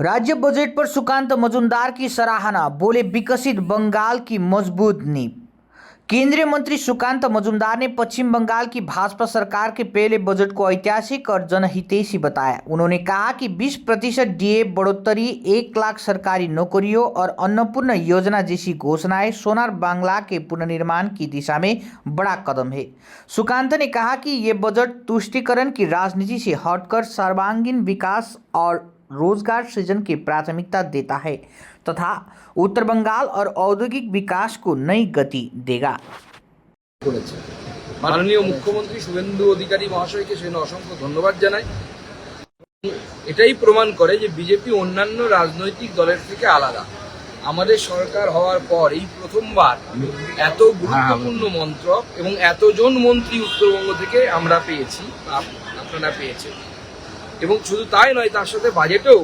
राज्य बजट पर सुकांत मजूमदार की सराहना, बोले विकसित बंगाल की मजबूत नींव। केंद्रीय मंत्री सुकांत मजूमदार ने पश्चिम बंगाल की भाजपा सरकार के पहले बजट को ऐतिहासिक और जनहितैषी बताया। उन्होंने कहा कि 20% डीए बढ़ोतरी, 1 लाख सरकारी नौकरियों और अन्नपूर्णा योजना जैसी घोषणाएं सोनार बांग्ला के पुनर्निर्माण की दिशा में बड़ा कदम है। सुकांत ने कहा कि ये बजट तुष्टीकरण की राजनीति से हटकर सर्वांगीण विकास और रोजगार सृजन की प्राथमिकता देता है तथा उत्तर बंगाल और औद्योगिक विकास को नई गति देगा। माननीय मुख्यमंत्री शुभेंदु अधिकारी মহাশয়কে সেজন্য অসংখ্য ধন্যবাদ জানাই। এটাই প্রমাণ করে যে বিজেপি অন্যান্য রাজনৈতিক দলের থেকে আলাদা। আমাদের সরকার হওয়ার পর এই প্রথমবার এত গুরুত্বপূর্ণ মন্ত্রক এবং এতজন মন্ত্রী উত্তরবঙ্গ থেকে আমরা পেয়েছি, আপনারা পেয়েছেন। এবং শুধু তাই নয়, তার সাথে বাজেটেও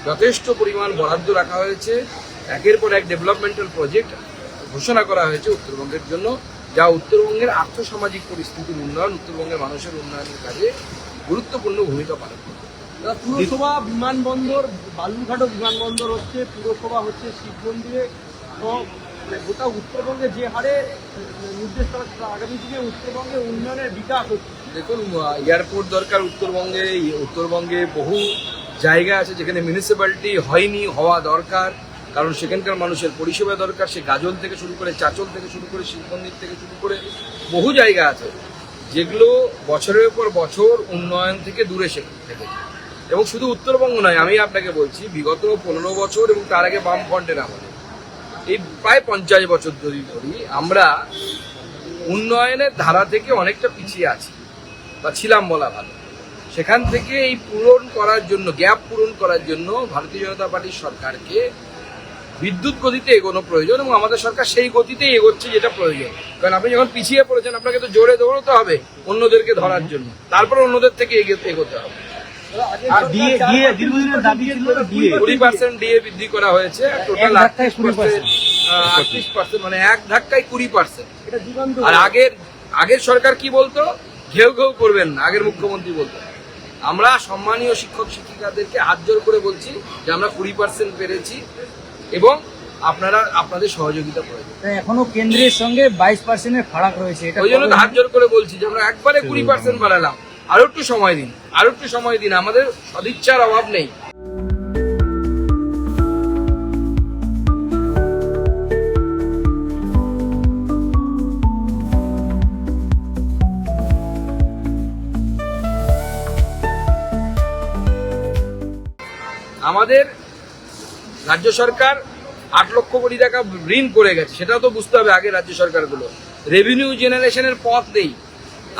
যথেষ্ট পরিমাণ বরাদ্দ রাখা হয়েছে। একের পর এক ডেভেলপমেন্টাল প্রজেক্ট ঘোষণা করা হয়েছে উত্তরবঙ্গের জন্য, যা উত্তরবঙ্গের আর্থসামাজিক পরিস্থিতির উন্নয়ন, উত্তরবঙ্গের মানুষের উন্নয়নের কাজে গুরুত্বপূর্ণ ভূমিকা পালন করে। পুরসভা বিমানবন্দর, বালুরঘাটও বিমানবন্দর হচ্ছে, পুরসভা হচ্ছে শিব মন্দিরে, তো গোটা উত্তরবঙ্গে যে হারে নির্দেশ করা আগামী দিনে উত্তরবঙ্গের উন্নয়নের বিকাশ হচ্ছে। দেখুন, এয়ারপোর্ট দরকার উত্তরবঙ্গে। উত্তরবঙ্গে বহু জায়গা আছে যেখানে মিউনিসিপ্যালিটি হয়নি, হওয়া দরকার, কারণ সেখানকার মানুষের পরিষেবা দরকার। সে গাজল থেকে শুরু করে, চাচল থেকে শুরু করে, শিব মন্দির থেকে শুরু করে বহু জায়গা আছে যেগুলো বছরের পর বছর উন্নয়ন থেকে দূরে থেকেছে। এবং শুধু উত্তরবঙ্গ নয়, আমি আপনাকে বলছি বিগত 15 বছর এবং তার আগে বামফ্রন্টের আমলে, এই প্রায় 50 বছর ধরে আমরা উন্নয়নের ধারা থেকে অনেকটা পিছিয়ে আছি বা ছিলাম বলা ভালো। সেখান থেকে এই পূরণ করার জন্য, গ্যাপ পূরণ করার জন্য ভারতীয় জনতা পার্টির সরকারকে বিদ্যুৎ গতিতে এগোনো প্রয়োজন এবং আমাদের সরকার সেই গতিতেই এগোচ্ছে যেটা প্রয়োজন। কারণ আপনি যখন পিছিয়ে পড়েছেন, আপনাকে তো জোরে দৌড়তে হবে অন্যদেরকে ধরার জন্য, তারপর অন্যদের থেকে এগোতে হবে। 20% ডিএ বৃদ্ধি করা হয়েছে, টোটাল 38%, মানে এক ধাক্কায় 20%। আর আগের সরকার কি বলতো? ঘেউ ঘেউ করবেন না, আগের মুখ্যমন্ত্রী বলতো। আমরা সম্মানীয় শিক্ষক শিক্ষিকাদেরকে হাত জোর করে বলছি যে আমরা 20% পেরেছি এবং আপনাদের সহযোগিতা প্রয়োজন। এখনো কেন্দ্রের সঙ্গে 22%-এর ফারাক রয়েছে। ওই জন্য হাত জোর করে বলছি যে আমরা একবারে 20% বাড়ালাম, আরো একটু সময় দিন, আমাদের সদিচ্ছার অভাব নেই। আমাদের রাজ্য সরকার 8 লক্ষ কোটি টাকা ঋণ করে গেছে, সেটাও তো বুঝতে হবে আগে রাজ্য সরকারগুলো। রেভিনিউ জেনারেশনের পথ নেই।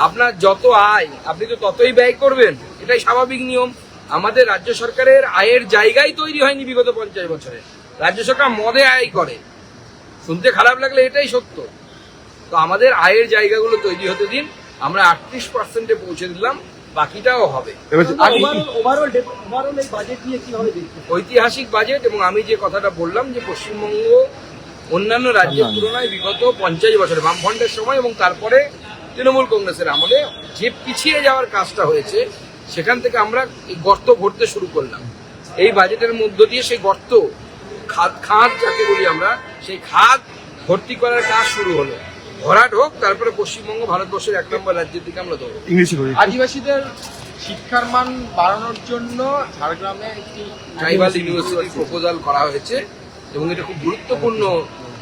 আপনার যত আয় আপনি তো ততই ব্যয় করবেন, এটাই স্বাভাবিক নিয়ম। আমাদের রাজ্য সরকারের আয়ের জায়গাই তৈরি হয়নি বিগত 50 বছরে। রাজ্য সরকার মদে আয় করে, শুনতে খারাপ লাগলে এটাই সত্য। তো আমাদের আয়ের জায়গাগুলো তৈরি হতে দিন। আমরা 38%-এ পৌঁছে দিলাম, বাকিটাও হবে। ঐতিহাসিক বাজেট। এবং আমি যে কথাটা বললাম যে পশ্চিমবঙ্গ অন্যান্য রাজ্যের তুলনায় বিগত 50 বছরে বামফ্রন্টের সময় এবং তারপরে তৃণমূল কংগ্রেসের আমলে যে পিছিয়ে যাওয়ার কাজটা হয়েছে, সেখান থেকে আমরা এই গর্ত ভরতে শুরু করলাম। এই বাজেটের মধ্য দিয়ে সেই গর্ত, খাদ যাকে বলি আমরা, সেই খাদ ভর্তি করার কাজ শুরু হলো। ভরাট হোক, তারপরে পশ্চিমবঙ্গ ভারতবর্ষের 1 নম্বর রাজ্যের দিকে আমরা দেবো। আদিবাসীদের শিক্ষার মান বাড়ানোর জন্য ঝাড়গ্রামে একটি ট্রাইবাল ইউনিভার্সিটি প্রপোজাল করা হয়েছে এবং এটা খুব গুরুত্বপূর্ণ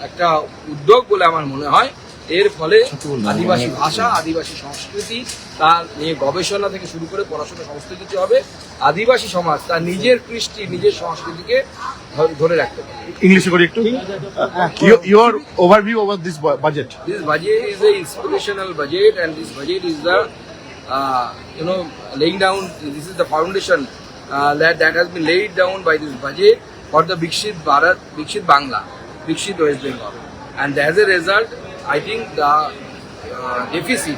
একটা উদ্যোগ বলে আমার মনে হয়। এর ফলে আদিবাসী ভাষা, আদিবাসী সংস্কৃতি, তার নিয়ে গবেষণা থেকে শুরু করে পড়াশোনা সমস্ত কিছু হবে। আদিবাসী সমাজ তার নিজের কৃষ্টি, নিজের সংস্কৃতিকে ধরে রাখতে পারে। English করি একটু। Your overview over this budget. This budget is a inspirational budget and this budget is the laying down, this is the foundation that has been laid down by this budget for the Viksit Bharat, Viksit Bangla, Viksit West Bengal. And as a result, I think the deficit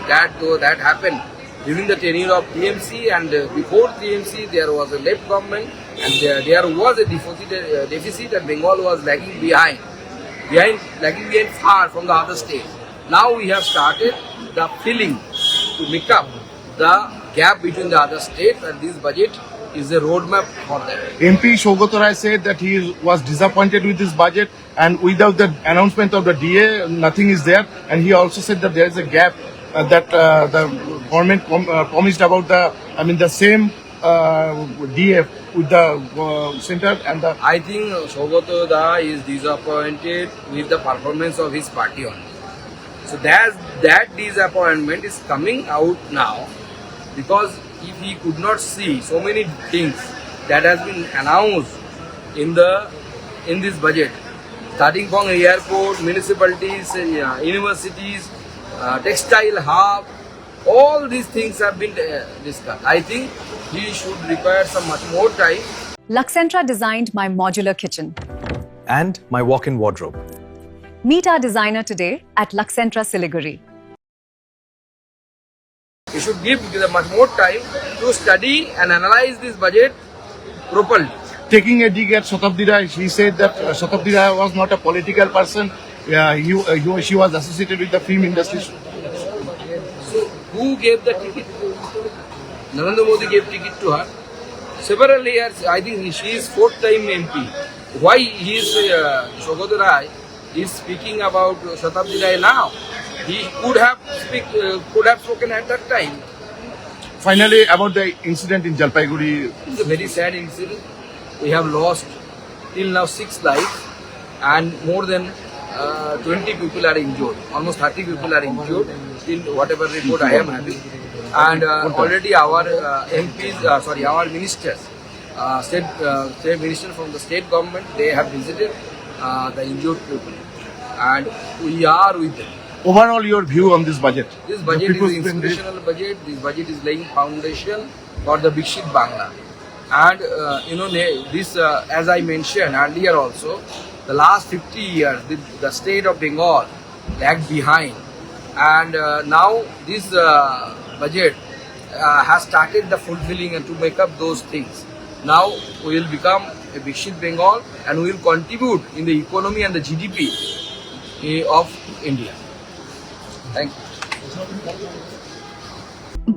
that happened during the tenure of TMC and before TMC there was a left government and there was a deficit and Bengal was lagging behind far from the other states. Now we have started the filling to make up the gap between the other states, and this budget is a roadmap for that. MP Shogoto Rai said that he was disappointed with this budget, and without the announcement of the DA, nothing is there. And he also said that there is a gap that the government promised about the same DA with the center and the. I think Shogoto Da is disappointed with the performance of his party only. So that disappointment is coming out now, because if he could not see so many things that has been announced in this budget, starting from airport, municipalities, universities, textile hub, all these things have been discussed. I think he should require some much more time. Luxentra designed my modular kitchen. And my walk-in wardrobe. Meet our designer today at Luxentra Siliguri. You should give them much more time to study and analyze this budget properly. Taking a dig at Shatabdi Rai, he said that Shatabdi Rai was not a political person. She was associated with the film industry. So who gave the ticket? Narendra Modi gave ticket to her. Several years, I think she is 4th time MP. Why Shogoto Rai is speaking about Shatabdi Rai now? He could have spoken at that time. Finally, about the incident in Jalpaiguri. It's a very sad incident. We have lost till now 6 lives, and more than 20 people are injured. Almost 30 people are injured in whatever report I am having. And already our our ministers, state minister from the state government, they have visited the injured people, and we are with them. Overall, your view on this budget? This budget is an inspirational budget. This budget is laying foundation for the Viksit Bangla. And this, as I mentioned earlier also, the last 50 years, the state of Bengal lagged behind. And now this budget has started the fulfilling and to make up those things. Now we will become a Viksit Bengal, and we will contribute in the economy and the GDP of India. Thank you.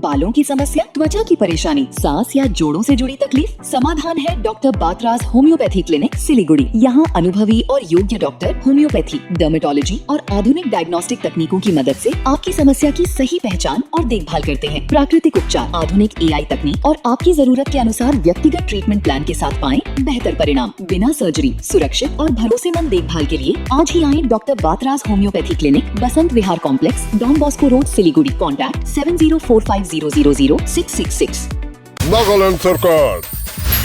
बालों की समस्या, त्वचा की परेशानी, सांस या जोड़ों से जुड़ी तकलीफ, समाधान है doctor Batraj homeopathy clinic Siliguri. यहाँ अनुभवी और योग्य डॉक्टर होम्योपैथी, डर्मेटोलॉजी और आधुनिक डायग्नोस्टिक तकनीकों की मदद से आपकी समस्या की सही पहचान और देखभाल करते हैं। प्राकृतिक उपचार, आधुनिक AI तकनीक और आपकी जरूरत के अनुसार व्यक्तिगत ट्रीटमेंट प्लान के साथ पाएं बेहतर परिणाम, बिना सर्जरी, सुरक्षित और भरोसेमंद देखभाल के लिए आज ही आए doctor Batraj homeopathy clinic, Basant Vihar complex, Don Bosco road, Siliguri. Contact 7045000666। Nagaland सरकार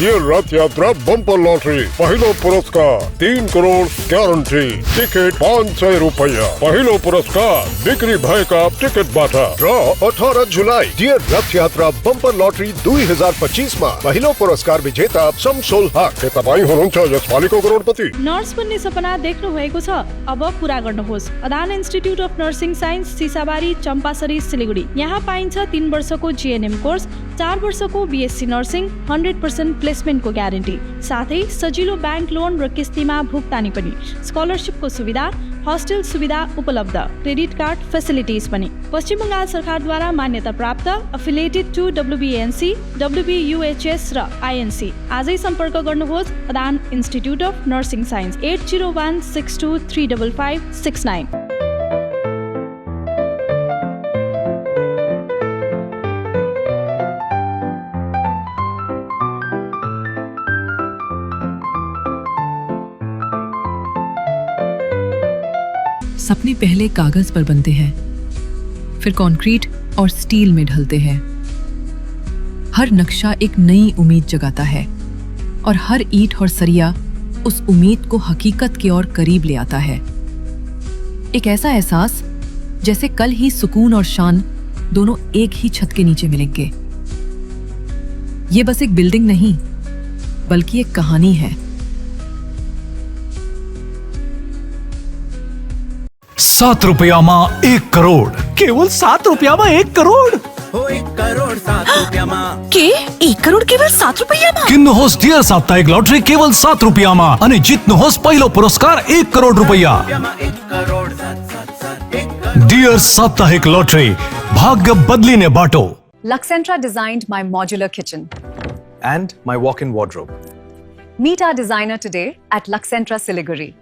ये रथ यात्रा बम्पर लॉटरी, पहिलो पुरस्कार 3 करोड़ गारंटी, टिकट 500 रुपया, पहिलो पुरस्कार बिक्री भएका टिकट बाटा। ड्र 18 जुलाई डियर रथ यात्रा बम्पर लॉटरी 2025 मा पहिलो पुरस्कार विजेता शमसोल हक। के तपाईं हुनुहुन्छ यसपालिको करोडपति। नर्स बन्ने सपना देख्नु भएको छ, अब पूरा गर्नुहोस्। Adan institute of nursing science, Sisabari, Champasari, Siliguri. यहाँ पाइन्छ 3 वर्षको GNM कोर्स, 4 वर्षको BSc नर्सिङ, 100% प्लेसमेन्टको ग्यारेन्टी, साथै सजिलो ब्याङ्क लोन र किस्तीमा भुक्तानी पनि, स्कलरसिपको सुविधा, हस्टेल सुविधा उपलब्ध, क्रेडिट कार्ड फेसिलिटिज पनि। पश्चिम बङ्गाल सरकारद्वारा मान्यता प्राप्त, एफिलिएटेड टु WBNC, WBUHS र INC। आजै सम्पर्क गर्नुहोस् Adan institute of nursing science, 8016235569। सपने पहले कागज पर बनते हैं, फिर कंक्रीट और स्टील में ढलते हैं। हर नक्शा एक नई उम्मीद जगाता है और हर ईंट और सरिया उस उम्मीद को हकीकत की ओर करीब ले आता है। एक ऐसा एहसास जैसे कल ही सुकून और शान दोनों एक ही छत के नीचे मिलेंगे। ये बस एक बिल्डिंग नहीं, बल्कि एक कहानी है। 7 रुपयामा 1 करोड़, केवल 7 रुपयामा 1 करोड़। 1 करोड़ 7 रुपयामा के 1 करोड़ केवल 7 रुपैयाँमा। किन्नुहोस् डियर साप्ताहिक लटरी केवल 7 रुपयामा अनि जित्नुहोस् पहिलो पुरस्कार 1 करोड़ रुपैयाँ। डियर साप्ताहिक लटरी, भाग्य बदलिने बाटो। Luxentra designed my modular kitchen. and my walk-in wardrobe. Meet our designer today at Lux Centra Siliguri.